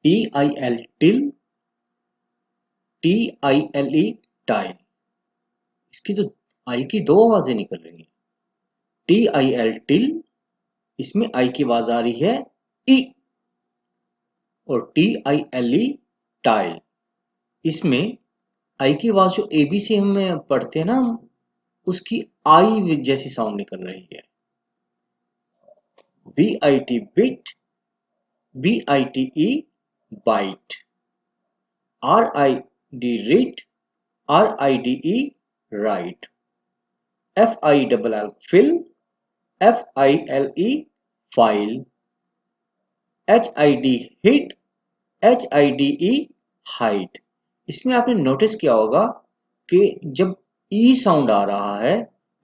TIL till, TILE tile. इसकी तो आई की दो आवाजें निकल रही हैं। TIL टिल, इसमें आई की आवाज आ रही है ई, और TILE टाइल, इसमें आई की आवाज जो ABC हम पढ़ते हैं ना, उसकी आई जैसी साउंड निकल रही है। BIT bit, BITE bite, RID rid, RIDE ride, FILL fill, FILE file, HID hid, HIDE hide. इसमें आपने नोटिस किया होगा कि जब ई साउंड आ रहा है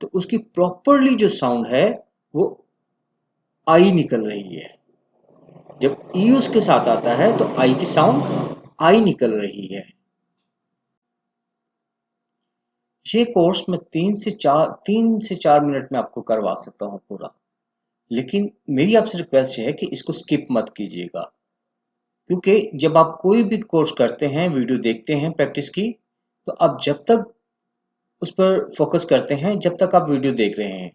तो उसकी प्रॉपरली जो साउंड है वो आई निकल रही है। जब ई उसके साथ आता है तो आई की साउंड आई निकल रही है। ये कोर्स मैं 3 से 4 मिनट में आपको करवा सकता हूँ पूरा, लेकिन मेरी आपसे रिक्वेस्ट है कि इसको स्किप मत कीजिएगा, क्योंकि जब आप कोई भी कोर्स करते हैं, वीडियो देखते हैं प्रैक्टिस की, तो आप जब तक उस पर फोकस करते हैं जब तक आप वीडियो देख रहे हैं।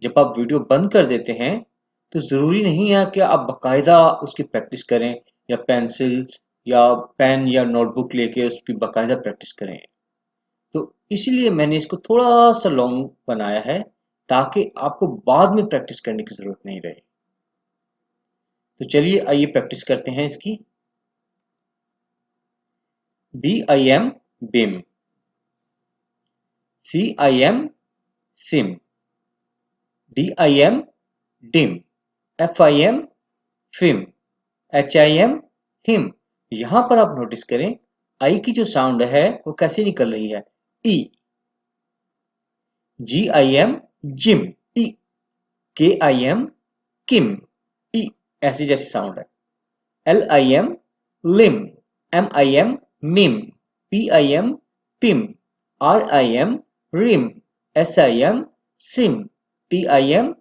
जब आप वीडियो बंद कर देते हैं तो ज़रूरी नहीं है कि आप बाकायदा उसकी प्रैक्टिस करें, या पेंसिल या पेन या नोटबुक लेके उसकी बाकायदा प्रैक्टिस करें। तो इसीलिए मैंने इसको थोड़ा सा लॉन्ग बनाया है, ताकि आपको बाद में प्रैक्टिस करने की ज़रूरत नहीं रहे। तो चलिए आइए प्रैक्टिस करते हैं इसकी। BIM बिम, CIM SIM, DIM dim, FIM फिम, HIM him. यहां पर आप नोटिस करें आई की जो साउंड है वो कैसी निकल रही है, ई। GIM जिम, ई। KIM किम, ई, ऐसी जैसी साउंड है। LIM lim, MIM mim, PIM pim, RIM rim, SIM sim, TIM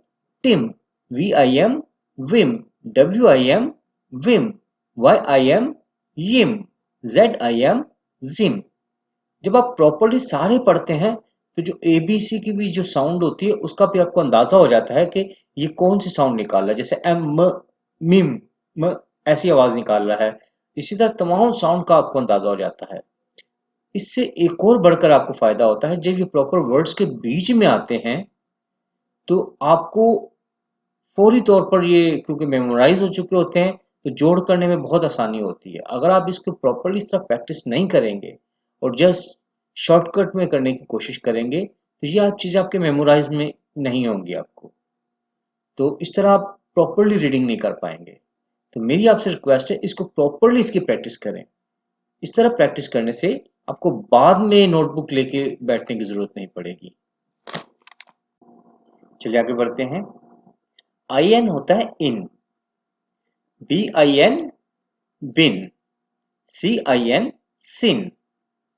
tim, VIM vim, WIM wim, YIM yim, ZIM zim. जब आप प्रॉपर्ली सारे पढ़ते हैं तो जो ABC की भी जो साउंड होती है उसका भी आपको अंदाजा हो जाता है कि ये कौन सी साउंड निकाल रहा है। जैसे एम म मिम म ऐसी आवाज निकाल रहा है, इसी तरह तमाम साउंड का आपको अंदाजा हो जाता है। इससे एक और बढ़कर आपको फायदा होता है, जब ये प्रॉपर वर्ड्स के बीच में आते हैं तो आपको फौरी तौर पर ये, क्योंकि मेमोराइज हो चुके होते हैं, तो जोड़ करने में बहुत आसानी होती है। अगर आप इसको प्रॉपरली इस तरह प्रैक्टिस नहीं करेंगे और जस्ट शॉर्टकट में करने की कोशिश करेंगे तो ये आप चीज़ें आपके मेमोराइज में नहीं होंगी आपको, तो इस तरह आप प्रॉपरली रीडिंग नहीं कर पाएंगे। तो मेरी आपसे रिक्वेस्ट है, इसको प्रॉपरली इसकी प्रैक्टिस करें। इस तरह प्रैक्टिस करने से आपको बाद में नोटबुक लेके बैठने की जरूरत नहीं पड़ेगी। चलिए आगे बढ़ते हैं। IN होता है इन, BIN बिन, CIN सिन,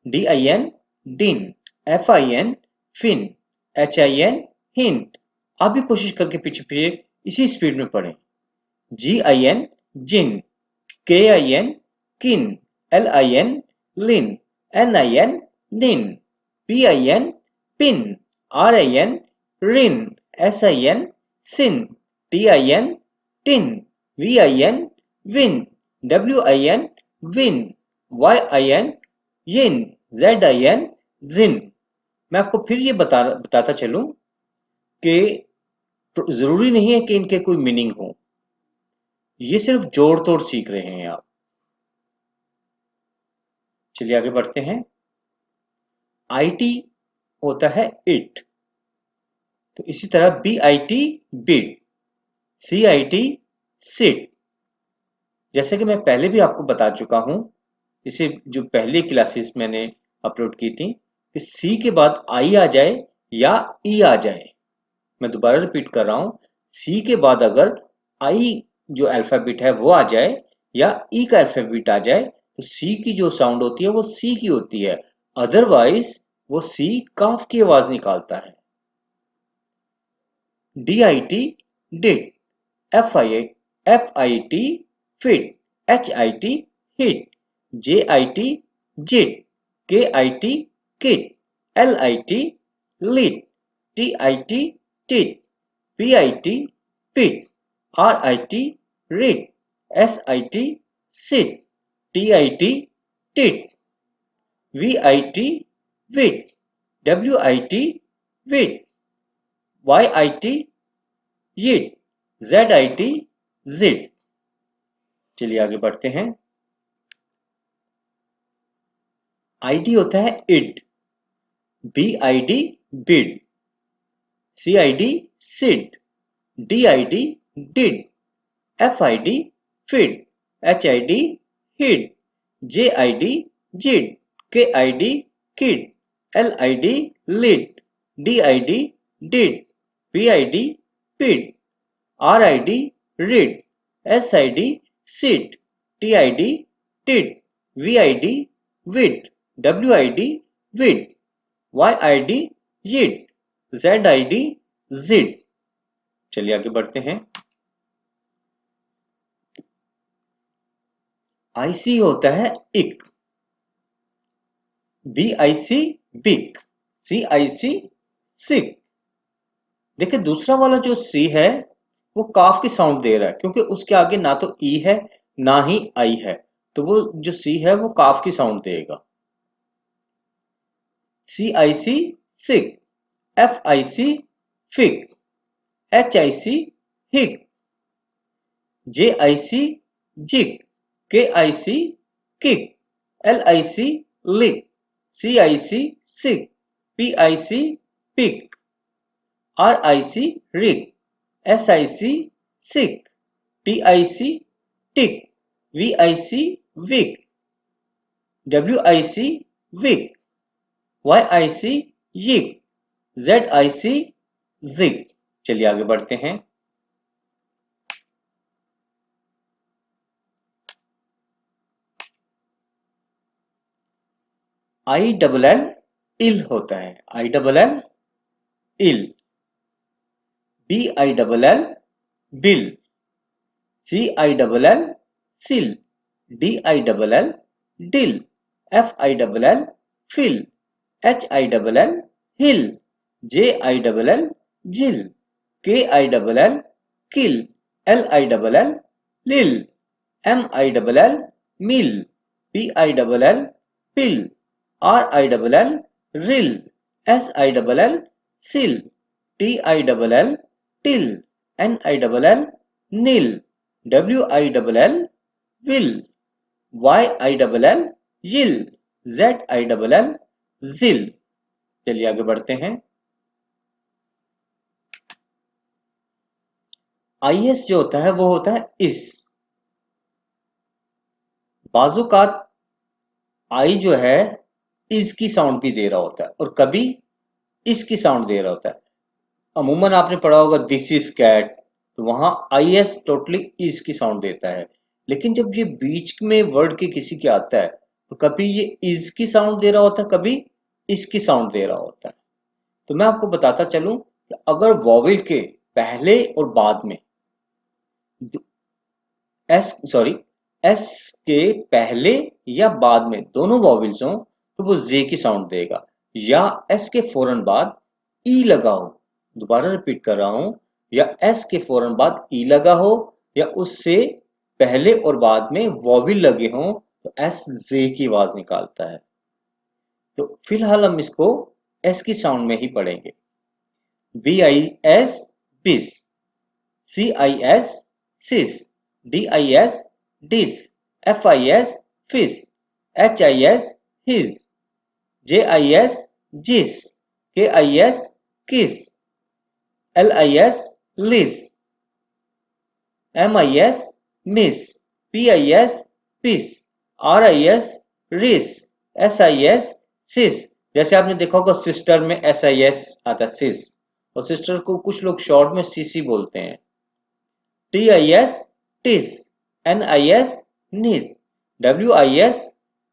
DIN डिन, FIN फिन, HIN हिंट। आप भी कोशिश करके पीछे पीछे इसी स्पीड में पढ़ें। GIN जिन, KIN किन, LIN लिन, NIN निन, PIN पिन, RIN रिन, SIN सिन, TIN tin, VIN win, WIN win, YIN यिन, ZIN जिन। मैं आपको फिर ये बताता चलूं कि जरूरी नहीं है कि इनके कोई मीनिंग हो, ये सिर्फ जोड़ तोड़ सीख रहे हैं आप। चलिए आगे बढ़ते हैं। IT होता है इट, तो इसी तरह BIT बिट, CIT सिट। जैसे कि मैं पहले भी आपको बता चुका हूं, इसे जो पहली क्लासेस मैंने अपलोड की थी, कि C के बाद I आ जाए या E आ जाए। मैं दोबारा रिपीट कर रहा हूं, C के बाद अगर I जो अल्फाबेट है वो आ जाए या E का अल्फाबेट आ जाए तो C की जो साउंड होती है वो C की होती है, अदरवाइज वो C काफ की आवाज निकालता है। DIT डिट, FIT fit, HIT hit, JIT jit, KIT kit, LIT lit, TIT tit, PIT pit, RIT rit, SIT sit, TIT tit, VIT wit, WIT wit, YIT yit, ZIT zit। चलिए आगे बढ़ते हैं। ID होता है id, BID bid, CID sid, DID did, FID fid, HID hid, JID jid, KID kid, LID lid, DID did, PID pid, RID rid, SID sit, TID tid, VID wid, WID wid, YID yid, ZID zid। चलिए आगे बढ़ते हैं। IC होता है इक, BIC बिक, CIC सिक। देखिए दूसरा वाला जो C है वो काफ की साउंड दे रहा है, क्योंकि उसके आगे ना तो ई है ना ही आई है, तो वो जो C है वो काफ की साउंड देगा। CIC cic, FIC fic, HIC hic, JIC jic, KIC kic, LIC lic, CIC cic, PIC pic, RIC ric, SIC sic, TIC tic, VIC vic, WIC wic, YIC yic, ZIC zic. चलिए आगे बढ़ते हैं। ILL ill होता है, ILL ill, BILL bill, CILL cill, DILL dill, FILL fill, HILL hill, JILL jill, KILL kill, LILL lill, MILL mill, PILL pill, RILL rill, SILL sill, TILL till, NILL nil, WILL will, YILL yill, ZILL zill. चलिए आगे बढ़ते हैं। IS जो होता है वो होता है इस। बाजुकात आई जो है इस की साउंड भी दे रहा होता है और कभी इस की साउंड दे रहा होता है। अमूमन आपने पढ़ा होगा दिस इज कैट, तो वहां IS टोटली इस की साउंड देता है। लेकिन जब ये बीच में वर्ड के किसी के आता है तो कभी ये इस की साउंड दे रहा होता है, कभी इसकी साउंड दे रहा होता है। तो मैं आपको बताता चलूं कि अगर वॉवेल के पहले और बाद में एस के पहले या बाद में दोनों वॉवेल्स हों तो वो जे की साउंड देगा, या एस के फौरन बाद ई लगा हो, दोबारा रिपीट कर रहा हूं, या एस के फौरन बाद ई लगा हो या उससे पहले और बाद में वॉवेल लगे हों तो एस जे की आवाज निकालता है। तो फिलहाल हम इसको एस की साउंड में ही पढ़ेंगे। BIS बिस, CIS सिस, DIS डिस, FIS फिस, HIS हिज, JIS जिस, KIS किस, LIS लिस, MIS मिस, PIS पिस, RIS रिस, SIS सिस। जैसे आपने देखा होगा सिस्टर में SIS आता है सिस, और सिस्टर को कुछ लोग शॉर्ट में CC बोलते हैं। TIS टिस, NIS निस, WIS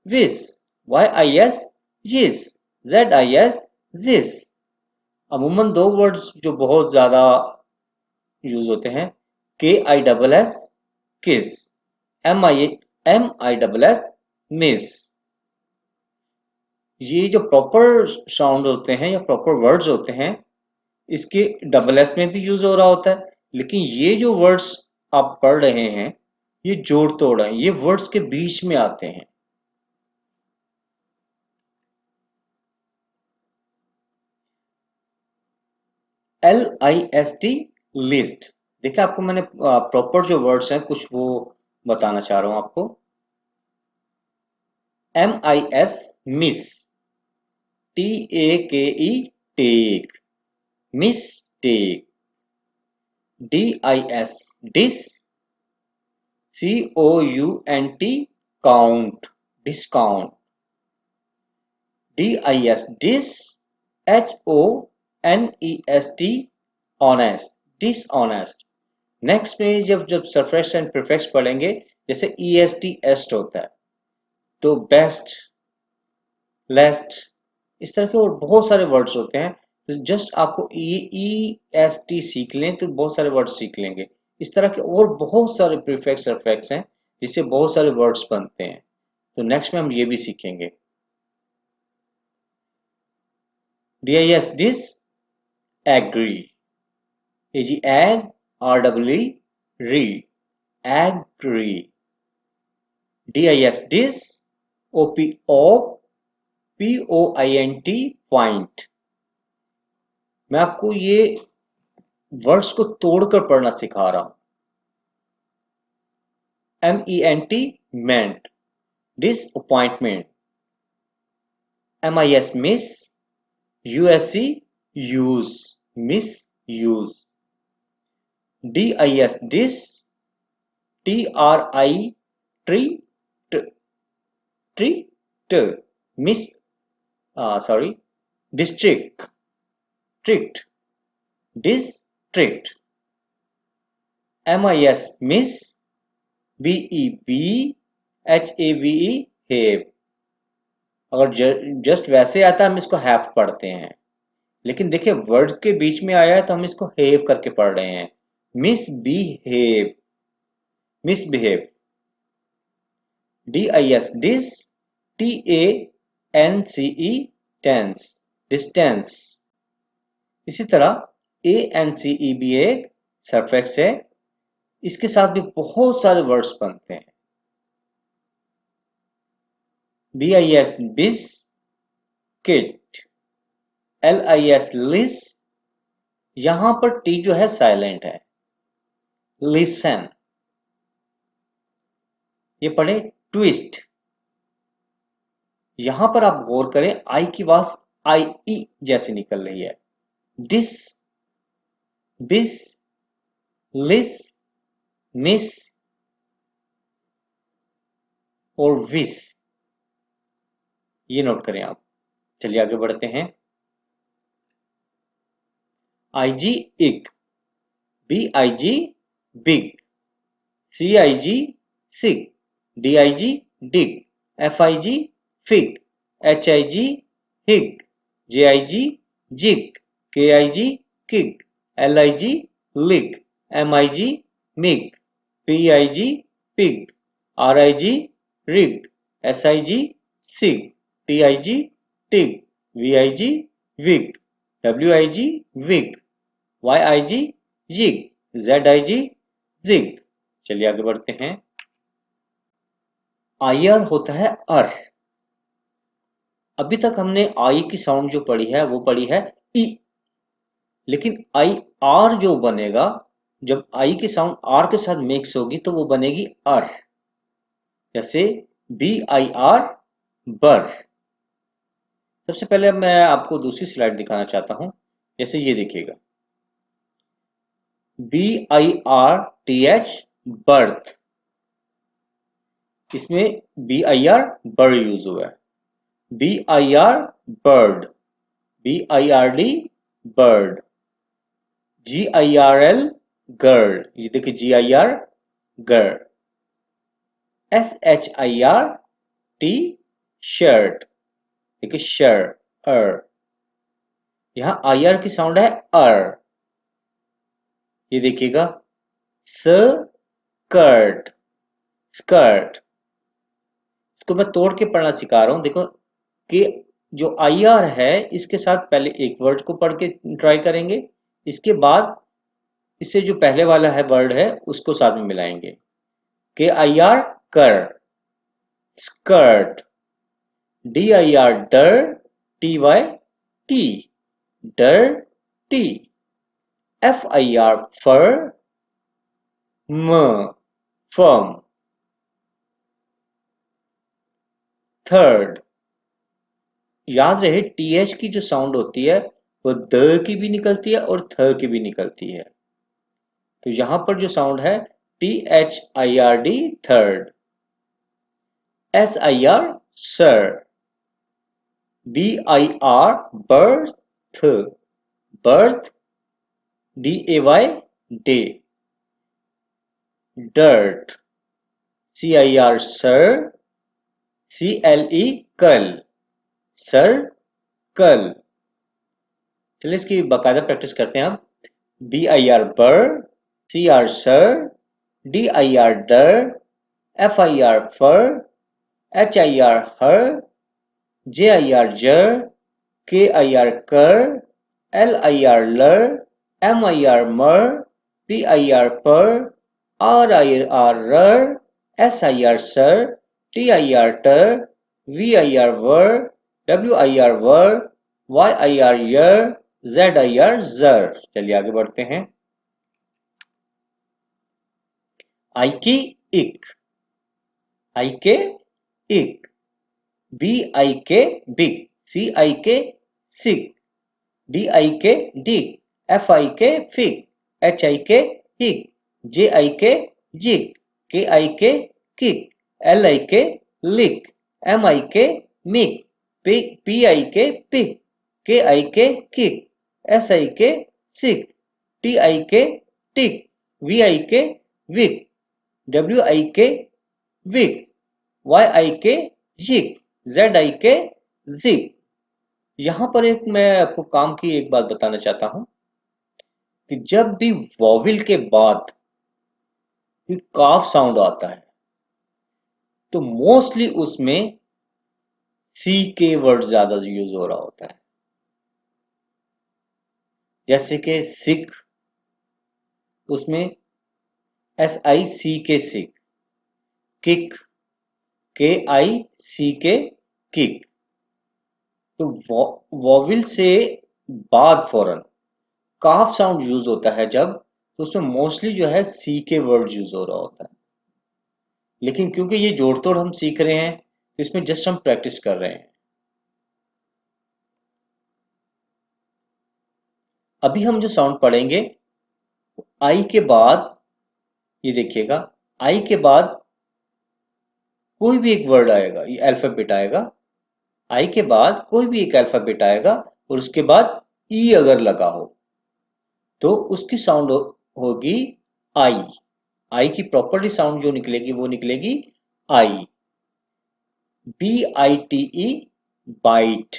विस, YIS यिस, ZIS जिस। अमूमन दो वर्ड्स जो बहुत ज्यादा यूज होते हैं, KISS किस, MISS मिस। ये जो प्रॉपर साउंड होते हैं या प्रॉपर वर्ड्स होते हैं, इसके डबल एस में भी यूज हो रहा होता है, लेकिन ये जो वर्ड्स आप पढ़ रहे हैं ये जोड़ तोड़ है, ये वर्ड्स के बीच में आते हैं। LIST list. देखिए आपको मैंने प्रॉपर जो वर्ड्स हैं कुछ वो बताना चाह रहा हूं आपको। MIS mis, TAKE take, mistake. DIS dis, COUNT count, discount. DIS dis, HONEST honest, dishonest. Next में जब सरफेक्स एंड प्रीफिक्स पढ़ेंगे, जैसे EST एस्ट होता है, तो बेस्ट, लेस्ट, इस तरह के और बहुत सारे वर्ड्स होते हैं। तो जस्ट आपको EST सीख लें तो बहुत सारे वर्ड्स सीख लेंगे। इस तरह के और बहुत सारे प्रीफिक्स सरफेक्स हैं जिससे बहुत सारे वर्ड्स बनते हैं। तो नेक्स्ट में हम ये भी सीखेंगे। DIS dis, agree, AG ag, REE ree, agree. DIS dis, OPO POINT point. मैं आपको ये वर्ड्स को तोड़कर पढ़ना सिखा रहा हूं। MENT ment, disappointment. MIS mis, USE use, misuse. DIS dis, TRI tri, treat, mis, sorry, district, trict, district. MIS mis, BEB, HAVE have. अगर जस्ट वैसे आता है हम इसको हैव पढ़ते हैं, लेकिन देखिए वर्ड के बीच में आया है तो हम इसको हेव करके पढ़ रहे हैं। Misbehave, misbehave. DIS dis, TANCE tance, distance. इसी तरह ANCE भी एक सफिक्स है, इसके साथ भी बहुत सारे वर्ड्स बनते हैं। BIS बिस, किट। LIS लिस, यहां पर T जो है साइलेंट है। लिसन, ये पढ़े ट्विस्ट। यहां पर आप गौर करें आई की आवाज IE जैसे निकल रही है। डिस, बिस, लिस, मिस और विस, ये नोट करें आप। चलिए आगे बढ़ते हैं। IG ig, BIG big, CIG sig, DIG dig, FIG fig, HIG hig, JIG jig, KIG kig, LIG lig, MIG mig, PIG pig, RIG rig, SIG sig, TIG tig, VIG vig, WIG wig, YIG jig, ZIG zig. चलिए आगे बढ़ते हैं। IR होता है अर। अभी तक हमने आई की साउंड जो पढ़ी है वो पढ़ी है ई, लेकिन IR जो बनेगा, जब आई की साउंड आर के साथ मिक्स होगी तो वो बनेगी अर। जैसे BIR बर। सबसे पहले मैं आपको दूसरी स्लाइड दिखाना चाहता हूं। जैसे ये देखिएगा, BIRTH बर्थ, इसमें BIR बर यूज हुआ है। BIR bird, BIRD bird, GIRL girl, ये देखिए GIR गर्ल। SHIRT शर्ट, देखिए शर्ट अर। यहां IR की साउंड है अर। ये देखिएगा स्कर्ट, स्कर्ट। इसको मैं तोड़ के पढ़ना सिखा रहा हूँ। देखो कि जो IR है इसके साथ पहले एक वर्ड को पढ़ के ट्राई करेंगे, इसके बाद इससे जो पहले वाला है वर्ड है उसको साथ में मिलाएंगे। KIR कर, स्कर्ट, DIR डर, TY टी, डर टी, FIR फर, फर्म, थर्ड। याद रहे TH की जो साउंड होती है वो द की भी निकलती है और थ की भी निकलती है। तो यहां पर जो साउंड है THIRD third, SIR sir, BIR birth, birth, DAY day, dirt, CIR sir, CLE कल, सर कल। चलिए इसकी बाकायदा प्रैक्टिस करते हैं हम। BIR बर, CR सर, DIR डर, FIR फर, HIR हर, JIR जर, KIR कर, LIR लर, MIR मर, PIR पर, RIR रर, SIR सर, TIR टर, VIR वर, WIR वर, YIR यर, ZIR जर। चलिए आगे बढ़ते हैं। I की इक, I K ik, BIK big, CIK sik, DIK dig, FIK fig, HIK hig, JIK jig, KIK kik, LIK lik, MIK mik, PIK pik, KIK kik, SIK sik, TIK tik, VIK vik, WIK wik, YIK jik, ZIK zig. यहां पर एक मैं आपको काम की एक बात बताना चाहता हूं कि जब भी वॉविल के बाद काफ साउंड आता है तो मोस्टली उसमें सी के वर्ड ज्यादा यूज हो रहा होता है। जैसे कि सिक, उसमें SIC सिक, किक, KIC किक। तो वॉविल से बाद फौरन काफ साउंड यूज होता है जब, तो उसमें मोस्टली जो है सी के वर्ड यूज हो रहा होता है। लेकिन क्योंकि ये जोड़ तोड़ हम सीख रहे हैं तो इसमें जस्ट हम प्रैक्टिस कर रहे हैं। अभी हम जो साउंड पढ़ेंगे आई के बाद, ये देखिएगा, आई के बाद कोई भी एक वर्ड आएगा, ये अल्फाबेट आएगा। आई के बाद कोई भी एक अल्फाबेट आएगा और उसके बाद ई अगर लगा हो तो उसकी साउंड होगी आई। आई की प्रॉपरली साउंड जो निकलेगी वो निकलेगी आई। BITE bite.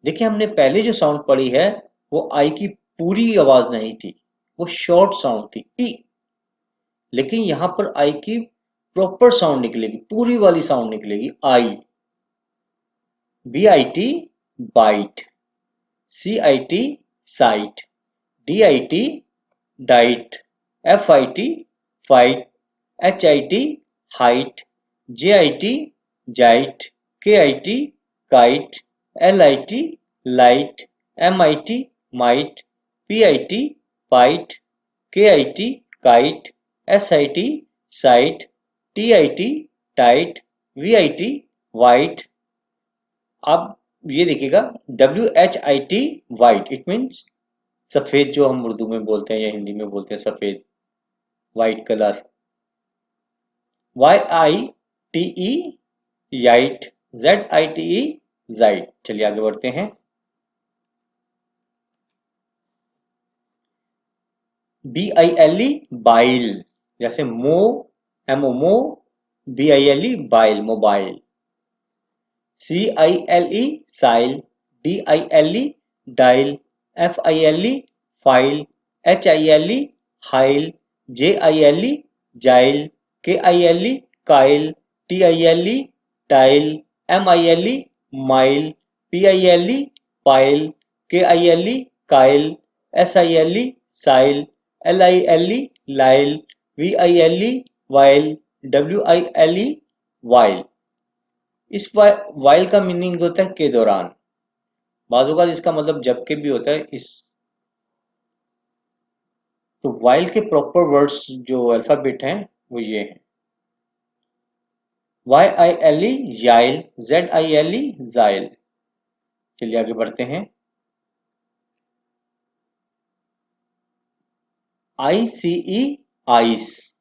देखिए हमने पहले जो साउंड पढ़ी है वो आई की पूरी आवाज नहीं थी, वो शॉर्ट साउंड थी ई। लेकिन यहां पर आई की प्रॉपर साउंड निकलेगी, पूरी वाली साउंड निकलेगी I. BIT bite, CIT cite, DIT dite, FIT fite, HIT hite, JIT jite, KIT kite, LIT lite, MIT mite, PIT pite, KIT kite, SIT site, TIT tite, VIT vite. अब ये देखिएगा WHIT white, it means सफेद, जो हम उर्दू में बोलते हैं या हिंदी में बोलते हैं सफेद, वाइट कलर। YITE याइट, ZITE जाइट। चलिए आगे बढ़ते हैं। BILE बाइल, जैसे मो, MO BILE bile, mobile. CILE साइल, DILE dial, FILE file, HILE हाइल, JILE जाइल, KILE Kyle, TILE tile, MILE mile, PILE pile, KILE Kyle, SILE साइल, LILE लाइल, VILE वाइल, WILE वाइल। इस वाइल का मीनिंग होता है के दौरान। बाजू का इसका मतलब जब के भी होता है। इस तो वाइल के प्रॉपर वर्ड्स जो अल्फाबेट हैं वो ये हैं। YILE याइल, ZILE जाइल। चलिए आगे बढ़ते हैं। ICE ice,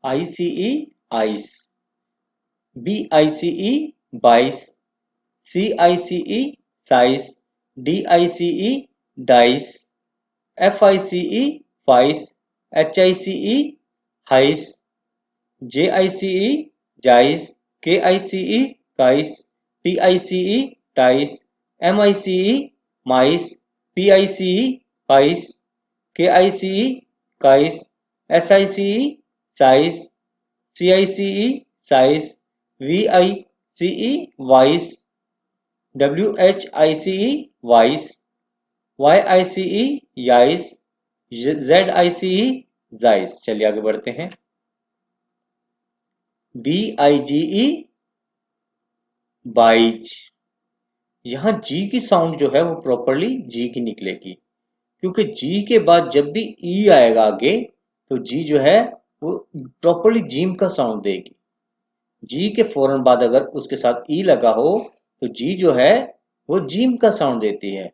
ICE ice, BICE bice, CICE cice, DICE dice, FICE fice, HICE hice, JICE jice, KICE kice, PICE tice, MICE mice, PICE pice, KICE kice, SICE sice, CICE cice, VICE vice, WHICE whice, YICE yice, ZICE zice. चलिए आगे बढ़ते हैं। BIGE bige. यहाँ G की sound जो है वो properly जी की निकलेगी, क्योंकि जी के बाद जब भी ई आएगा आगे तो जी जो है वो प्रॉपरली जीम का साउंड देगी। जी के फौरन बाद अगर उसके साथ ई लगा हो तो जी जो है वो जीम का साउंड देती है।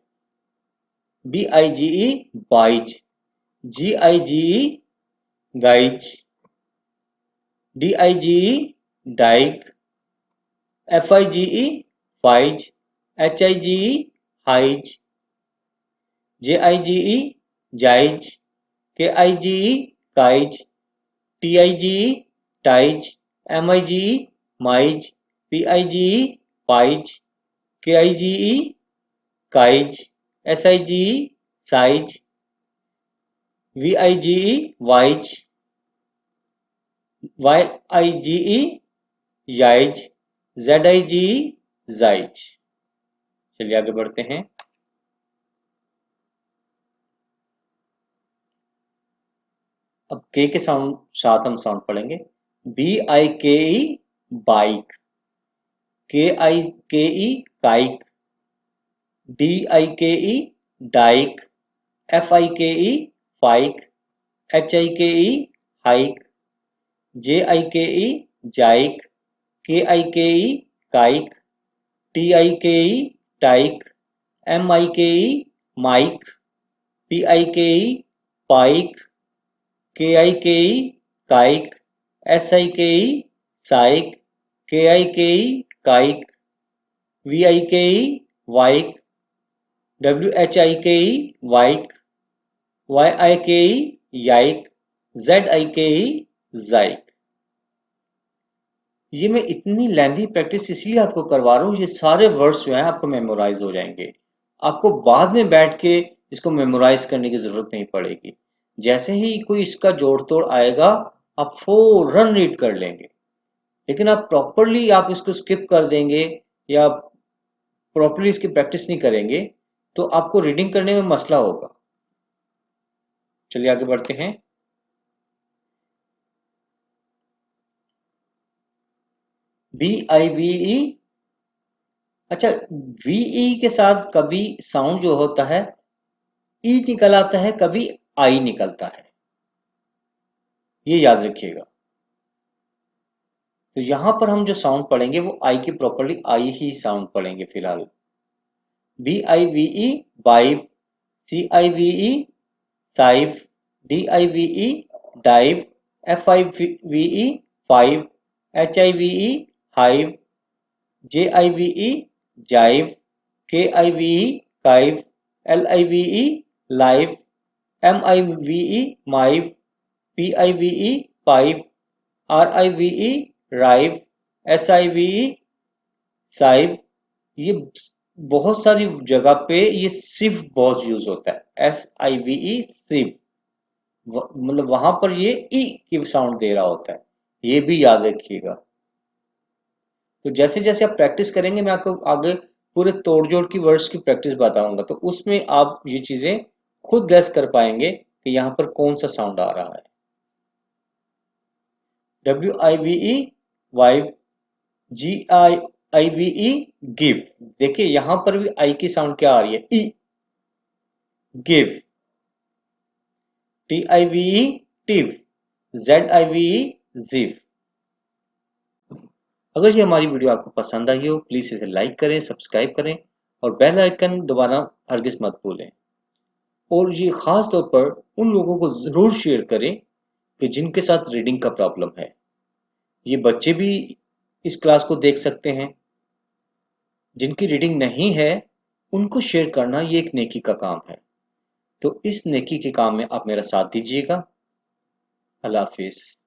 BIGE bige, GIGE gige, DIGE dige, FIGE fige, HIGE hige, JIGE jige, KIGE kige, TIGE tige, MIGE mige, PIGE pige, KIGE kige, SIGE sige, VIGE vige, YIGE yige, ZIGE zige. चलिए आगे बढ़ते हैं। अब के sound साथ हम sound पढ़ेंगे। BIKE bike, KIKE kike, DIKE dike, FIKE fike, HIKE hike, JIKE jike, KIKE kike, TIKE tike, MIKE mike, PIKE pike, KIKE kike, SIKE sike, KIKE kike, VIKE vike, WHIKE whike, YIKE yike, ZIKE zike. ये मैं इतनी lengthy practice इसलिए आपको करवा रहा हूँ, ये सारे वर्ड्स जो हैं आपको मेमोराइज हो जाएंगे। आपको बाद में बैठ के इसको मेमोराइज करने की जरूरत नहीं पड़ेगी। जैसे ही कोई इसका जोड़ तोड़ आएगा आप फौरन रीड कर लेंगे। लेकिन आप प्रॉपरली आप इसको स्किप कर देंगे या प्रॉपरली इसकी प्रैक्टिस नहीं करेंगे तो आपको रीडिंग करने में मसला होगा। चलिए आगे बढ़ते हैं। BIVE। अच्छा, VE के साथ कभी साउंड जो होता है ई निकल आता है, कभी आई निकलता है, ये याद रखिएगा। तो यहां पर हम जो साउंड पढ़ेंगे वो आई की प्रॉपरली आई ही साउंड पढ़ेंगे फिलहाल। BIVE बाइव, CIVE साइव, DIVE dive, FIVE five, HIVE hive, JIVE जाइव, KIVE Kyiv, LIVE live, MIVE माइव, PIVE pipe, RIVE राइव, SIVE साइब। ये बहुत सारी जगह पे ये सिर्फ बहुत यूज होता है। SIVE सिर्फ मतलब वहां पर ये ई की साउंड दे रहा होता है, ये भी याद रखिएगा। तो जैसे जैसे आप प्रैक्टिस करेंगे मैं आपको आगे पूरे तोड़ जोड़ की वर्ड्स की प्रैक्टिस बताऊंगा, तो उसमें आप ये चीजें खुद गैस कर पाएंगे कि यहाँ पर कौन सा साउंड आ रहा है। WIVE वाइव, GIVE give. देखिए यहां पर भी आई की साउंड क्या आ रही है, ई, गिव। TIVE टिव, ZIVE जिव। अगर ये हमारी वीडियो आपको पसंद आई हो प्लीज इसे लाइक करें, सब्सक्राइब करें और बेल आइकन दबाना हरगिज मत भूलें। और ये खास तौर पर उन लोगों को जरूर शेयर करें कि जिनके साथ रीडिंग का प्रॉब्लम है। ये बच्चे भी इस क्लास को देख सकते हैं। जिनकी रीडिंग नहीं है उनको शेयर करना ये एक नेकी का काम है। तो इस नेकी के काम में आप मेरा साथ दीजिएगा। अल्लाह हाफिज।